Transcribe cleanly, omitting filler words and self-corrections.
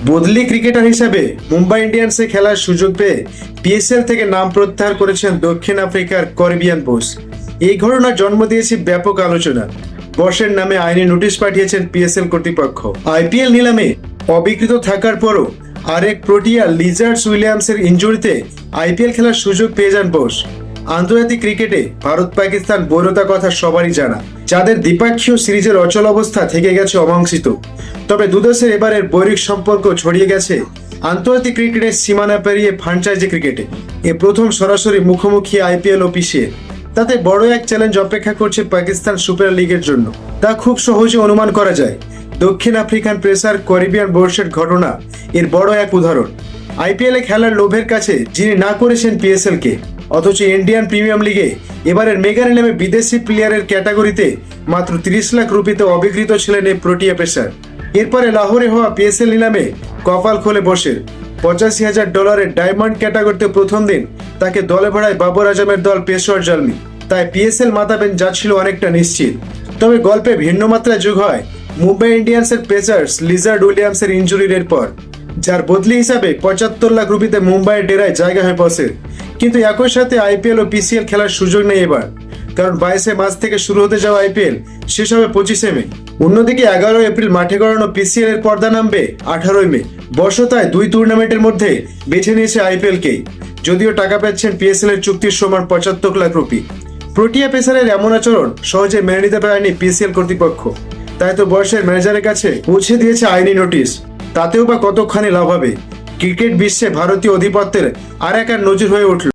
বদলি ক্রিকেটার হিসেবে মুম্বাই ইন্ডিয়ান্সে খেলার সুযোগ পেয়ে পিএসএল থেকে নাম প্রত্যাহার করেছেন দক্ষিণ আফ্রিকার করিবিয়ান বোস। এই ঘটনা জন্ম দিয়েছে ব্যাপক আলোচনা। বসের নামে আইনি নোটিশ পাঠিয়েছেন পিএসএল কর্তৃপক্ষ। আইপিএল নিলামে অবিকৃত থাকার পরও আরেক প্রোটিয়া লিজার্ডস উইলিয়ামসের ইনজুরিতে আইপিএল খেলার সুযোগ পেয়ে যান বোস। আন্তর্জাতিক ক্রিকেটে ভারত পাকিস্তান বৈরতা কথা সবারই জানা, যাদের দ্বিপাক্ষীয় সিরিজের অচল অবস্থা থেকে গেছে অমীমাংসিত। তবে দুদেশের এবারের বৈরিক সম্পর্ক ছড়িয়ে গেছে আন্তর্জাতিক ক্রিকেটের সীমানা পেরিয়ে ফ্র্যাঞ্চাইজি ক্রিকেটে। এ প্রথম সরাসরি মুখোমুখি আইপিএল ও পিসিএল। তাতে বড় এক চ্যালেঞ্জ অপেক্ষা করছে পাকিস্তান সুপার লিগের জন্য। তা খুব সহজে অনুমান করা যায়। দক্ষিণ আফ্রিকান প্রেসার করিবিয়ান বোর্ডের ঘটনা এর বড় এক উদাহরণ। আইপিএলে খেলার লোভের কাছে যিনি না করেছেন পিএসএল কে, অথচ ইন্ডিয়ান প্রিমিয়াম লিগে এবারের মেগা নিলামে বিদেশি প্লেয়ারের ক্যাটাগরিতে মাত্র 30 লাখ রুপিতে অবিকৃত ছিলেন এই প্রোটিয়া পেসার। এরপরে লাহোরে হওয়া পিএসএল নিলামে কপাল খোলে বসের। $85,000 ডায়মন্ড ক্যাটাগরিতে প্রথম দিন তাকে দলে ভরায় বাবর আজমের দল পেশোয়ার জালমি। তাই পিএসএল মাতাবেন যা ছিল অনেকটা নিশ্চিত। তবে গল্পে ভিন্ন মাত্রায় যোগ হয় মুম্বাই ইন্ডিয়ান্সের পেসার্স লিজার্ড উইলিয়ামসের ইনজুরির পর, যার বদলি হিসাবে 75 লাখ রুপিতে মুম্বাইয়ের ডেরায় জায়গা হয় বসের। কিন্তু একই সাথে আইপিএল ও পিসিএল খেলার সুযোগ নেই এবার, কারণ 22 মার্চ থেকে শুরু হতে যাওয়া আইপিএল শেষ হবে 25 মে। অন্যদিকে 11 এপ্রিল মাঠে গড়ানো পিসিএল এর পর্দা নামবে 18 মে। বর্ষতায় দুই টুর্নামেন্টের মধ্যে বেছে নিয়েছে আইপিএলকেই, যদিও টাকা পাচ্ছেন পিএসএল এর চুক্তির সমান 75 লাখ রুপি। প্রোটিয়া পেসারের এমন আচরণ সহজে মেনে নিতে পারেনি পিসিএল কর্তৃপক্ষ। তাই তো বর্ষের ম্যানেজারের কাছে পৌঁছে দিয়েছে আইনি নোটিশ। তাতেও বা কতখানি লাভ হবে? ক্রিকেট বিশ্বে ভারতীয় আধিপত্যের আর এক নজির হয়ে উঠল।